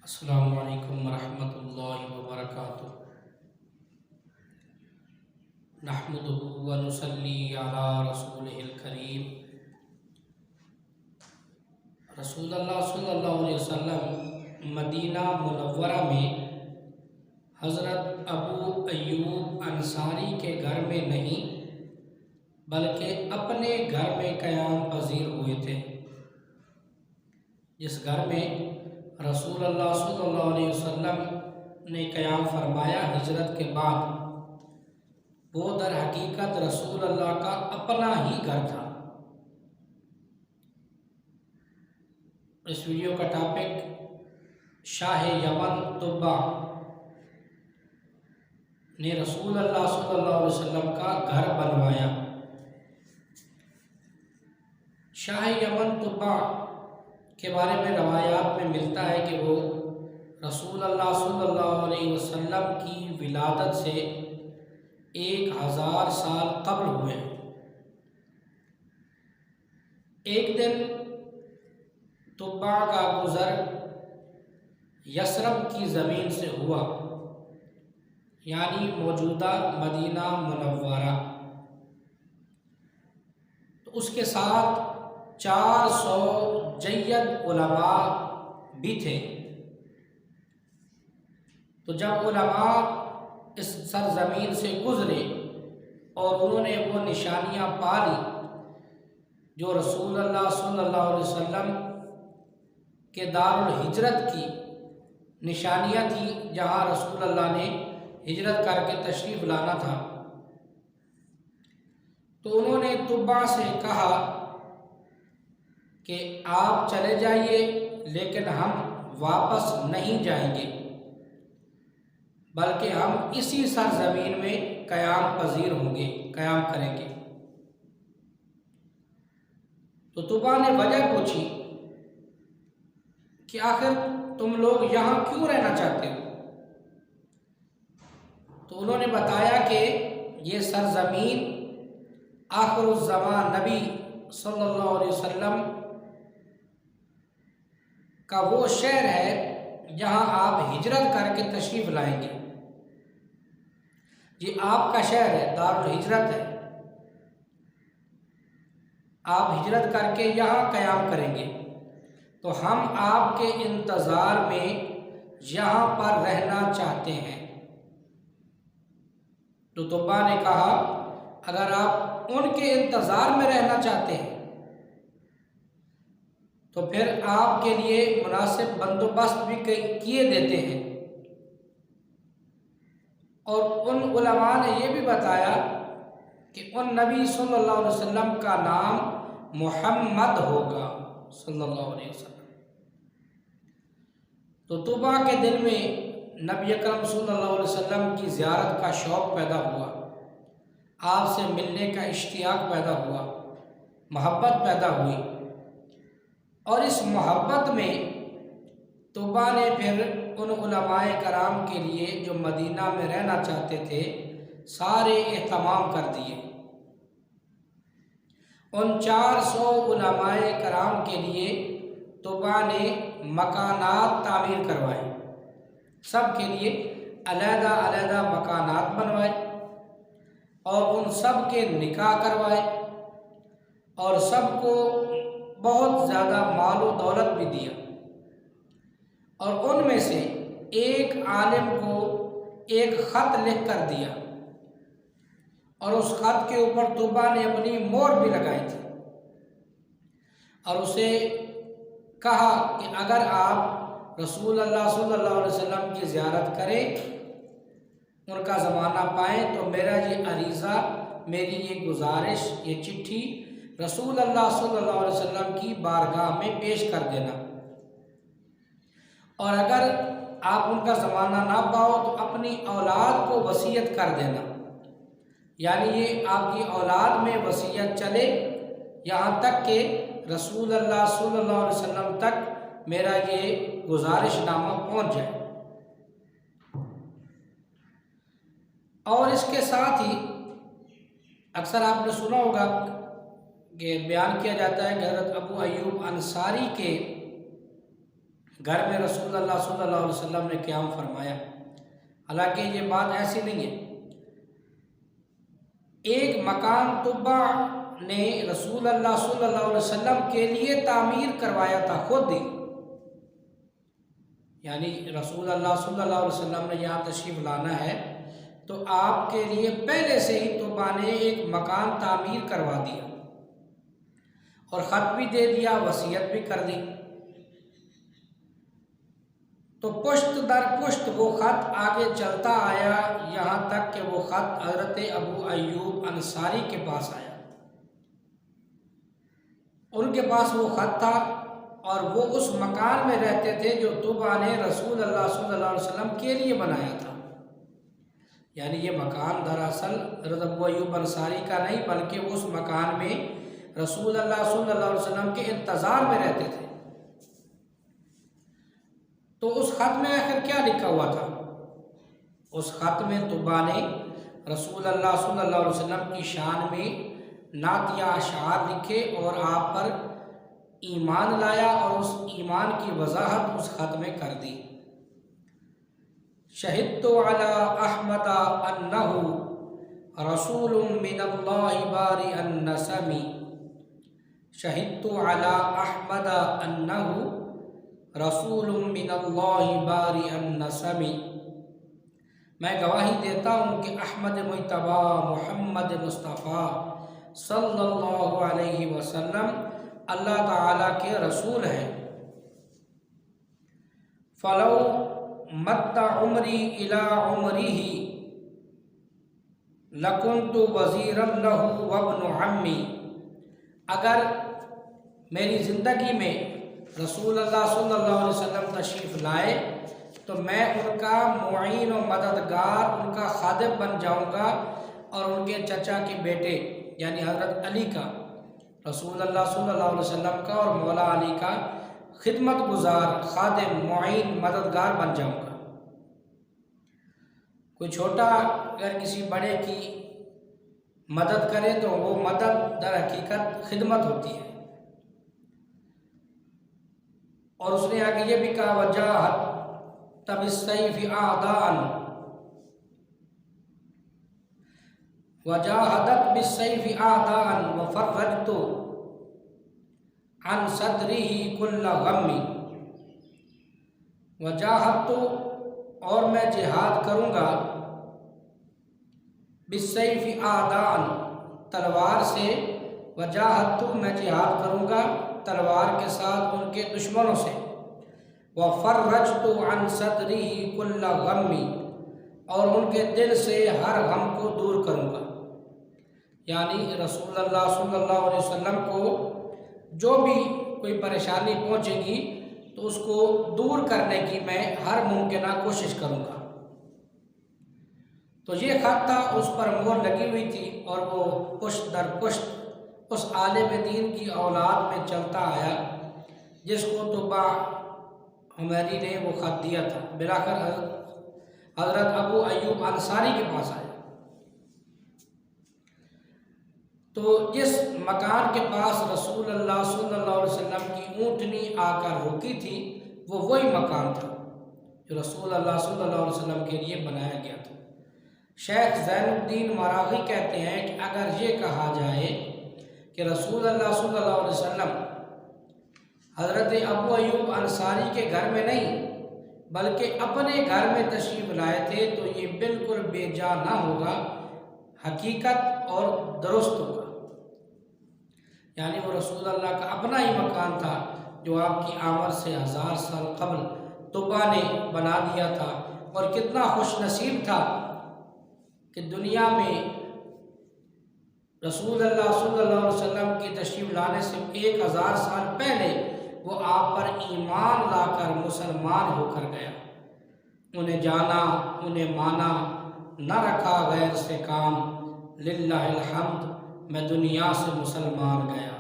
السلام علیکم ورحمۃ اللہ وبرکاتہ۔ نحمدہ ونصلی علی رسولہ الکریم۔ رسول اللہ صلی اللہ علیہ وسلم مدینہ منورہ میں حضرت ابو ایوب انصاری کے گھر میں نہیں بلکہ اپنے گھر میں قیام پذیر ہوئے تھے، جس گھر میں رسول اللہ صلی اللہ علیہ وسلم نے قیام فرمایا ہجرت کے بعد، وہ در حقیقت رسول اللہ کا اپنا ہی گھر تھا۔ اس ویڈیو کا ٹاپک شاہ یمن طبع نے رسول اللہ صلی اللہ علیہ وسلم کا گھر بنوایا۔ شاہ یمن طبع کے بارے میں روایات میں ملتا ہے کہ وہ رسول اللہ صلی اللہ علیہ وسلم کی ولادت سے 1000 سال قبل ہوئے۔ ایک دن طبع کا گزر یثرب کی زمین سے ہوا، یعنی موجودہ مدینہ منورہ، تو اس کے ساتھ 400 جید علماء بھی تھے۔ تو جب علماء اس سرزمین سے گزرے اور انہوں نے وہ نشانیاں پالی جو رسول اللہ صلی اللہ علیہ وسلم کے دار الہجرت کی نشانیاں تھیں، جہاں رسول اللہ نے ہجرت کر کے تشریف لانا تھا، تو انہوں نے طبع سے کہا کہ آپ چلے جائیے، لیکن ہم واپس نہیں جائیں گے، بلکہ ہم اسی سرزمین میں قیام پذیر ہوں گے، قیام کریں گے۔ تو طبع نے وجہ پوچھی کہ آخر تم لوگ یہاں کیوں رہنا چاہتے ہو؟ تو انہوں نے بتایا کہ یہ سرزمین آخر الزمان نبی صلی اللہ علیہ وسلم کا وہ شہر ہے جہاں آپ ہجرت کر کے تشریف لائیں گے۔ یہ آپ کا شہر ہے، دار الہجرت ہے، آپ ہجرت کر کے یہاں قیام کریں گے، تو ہم آپ کے انتظار میں یہاں پر رہنا چاہتے ہیں۔ تو طبع نے کہا اگر آپ ان کے انتظار میں رہنا چاہتے ہیں تو پھر آپ کے لیے مناسب بندوبست بھی کیے دیتے ہیں۔ اور ان علماء نے یہ بھی بتایا کہ ان نبی صلی اللہ علیہ وسلم کا نام محمد ہوگا صلی اللہ علیہ وسلم۔ تو طبع کے دل میں نبی اکرم صلی اللہ علیہ وسلم کی زیارت کا شوق پیدا ہوا، آپ سے ملنے کا اشتیاق پیدا ہوا، محبت پیدا ہوئی، اور اس محبت میں طبع نے پھر ان علماء کرام کے لیے جو مدینہ میں رہنا چاہتے تھے سارے اہتمام کر دیے۔ ان 400 علماء کرام کے لیے طبع نے مکانات تعمیر کروائے، سب کے لیے علیحدہ علیحدہ مکانات بنوائے، اور ان سب کے نکاح کروائے، اور سب کو بہت زیادہ مال و دولت بھی دیا۔ اور ان میں سے ایک عالم کو ایک خط لکھ کر دیا، اور اس خط کے اوپر طبع نے اپنی مہر بھی لگائی تھی، اور اسے کہا کہ اگر آپ رسول اللہ صلی اللہ علیہ وسلم کی زیارت کریں، ان کا زمانہ پائیں، تو میرا یہ عریضہ، میری یہ گزارش، یہ چٹھی رسول اللہ صلی اللہ علیہ وسلم کی بارگاہ میں پیش کر دینا، اور اگر آپ ان کا زمانہ نہ پاؤ تو اپنی اولاد کو وصیت کر دینا، یعنی یہ آپ کی اولاد میں وصیت چلے یہاں تک کہ رسول اللہ صلی اللہ علیہ وسلم تک میرا یہ گزارش نامہ پہنچ جائے۔ اور اس کے ساتھ ہی اکثر آپ نے سنا ہوگا کہ بیان کیا جاتا ہے کہ حضرت ابو ایوب انصاری کے گھر میں رسول اللہ صلی اللہ علیہ وسلم نے قیام فرمایا۔ حالانکہ یہ بات ایسی نہیں ہے، ایک مکان طبا نے رسول اللہ صلی اللہ علیہ وسلم کے لیے تعمیر کروایا تھا خود ہی، یعنی رسول اللہ صلی اللہ علیہ وسلم نے یہاں تشریف لانا ہے تو آپ کے لیے پہلے سے ہی طبا نے ایک مکان تعمیر کروا دیا اور خط بھی دے دیا، وصیت بھی کر دی۔ تو پشت در پشت وہ خط آگے چلتا آیا یہاں تک کہ وہ خط حضرت ابو ایوب انصاری کے پاس آیا۔ ان کے پاس وہ خط تھا اور وہ اس مکان میں رہتے تھے جو طبا نے رسول اللہ صلی اللہ علیہ وسلم کے لیے بنایا تھا، یعنی یہ مکان دراصل حضرت ابو ایوب انصاری کا نہیں بلکہ اس مکان میں رسول اللہ صلی اللہ علیہ وسلم کے انتظار میں رہتے تھے۔ تو اس خط میں آخر کیا لکھا ہوا تھا؟ اس خط میں طبا نے رسول اللہ صلی اللہ علیہ وسلم کی شان میں نعت یا اشعار لکھے اور آپ پر ایمان لایا اور اس ایمان کی وضاحت اس خط میں کر دی۔ شہدت علی احمد انہ رسول من اللہ باری النسم، شہدت علی احمد انہ رسول من اللہ باری النسم، میں گواہی دیتا ہوں کہ احمد مجتبی محمد مصطفیٰ صلی اللہ علیہ وسلم اللہ تعالیٰ کے رسول ہیں۔ فلو مد عمری الی عمرہ لکنت وزیرا لہ وابن عمی، اگر میری زندگی میں رسول اللہ صلی اللہ علیہ وسلم تشریف لائے تو میں ان کا معین و مددگار، ان کا خادم بن جاؤں گا، اور ان کے چچا کے بیٹے یعنی حضرت علی کا، رسول اللہ صلی اللہ علیہ وسلم کا اور مولا علی کا خدمت گزار، خادم، معین، مددگار بن جاؤں گا۔ کوئی چھوٹا اگر کسی بڑے کی مدد کرے تو وہ مدد در حقیقت خدمت ہوتی ہے۔ اور اس نے آگے یہ بھی کہا وجاہدت بالسیف اعداء، وجاہدت بالسیف اعداء وفرجت عن صدرہ کل غم، وجاہدت اور میں جہاد کروں گا، بالسیف اعداء تلوار سے، وجاہدت میں جہاد کروں گا تلوار کے ساتھ ان کے دشمنوں سے، وفرجت عن صدرہ کل غم اور ان کے دل سے ہر غم کو دور کروں گا، یعنی رسول اللہ صلی اللہ علیہ وسلم کو جو بھی کوئی پریشانی پہنچے گی تو اس کو دور کرنے کی میں ہر ممکنہ کوشش کروں گا۔ تو یہ خط تھا، اس پر مہر لگی ہوئی تھی اور وہ پشت در پشت اس عالم دین کی اولاد میں چلتا آیا جس کو طبا حمیری نے وہ خط دیا تھا۔ بلاخر حضرت ابو ایوب انصاری کے پاس آیا تو جس مکان کے پاس رسول اللہ صلی اللہ علیہ وسلم کی اونٹنی آ کر رکی تھی وہ وہی مکان تھا جو رسول اللہ صلی اللہ علیہ وسلم کے لیے بنایا گیا تھا۔ شیخ زین الدین مراغی کہتے ہیں کہ اگر یہ کہا جائے کہ رسول اللہ صلی اللہ علیہ وسلم حضرت ابو ایوب انصاری کے گھر میں نہیں بلکہ اپنے گھر میں تشریف لائے تھے تو یہ بالکل بے جا نہ ہوگا، حقیقت اور درست ہوگا، یعنی وہ رسول اللہ کا اپنا ہی مکان تھا جو آپ کی آمد سے 1000 سال قبل طبا نے بنا دیا تھا۔ اور کتنا خوش نصیب تھا کہ دنیا میں رسول اللہ صلی اللہ علیہ وسلم کی تشریف لانے سے 1000 سال پہلے وہ آپ پر ایمان لا کر مسلمان ہو کر گیا، انہیں جانا، انہیں مانا، نہ رکھا غیر سے کام، للہ الحمد میں دنیا سے مسلمان گیا۔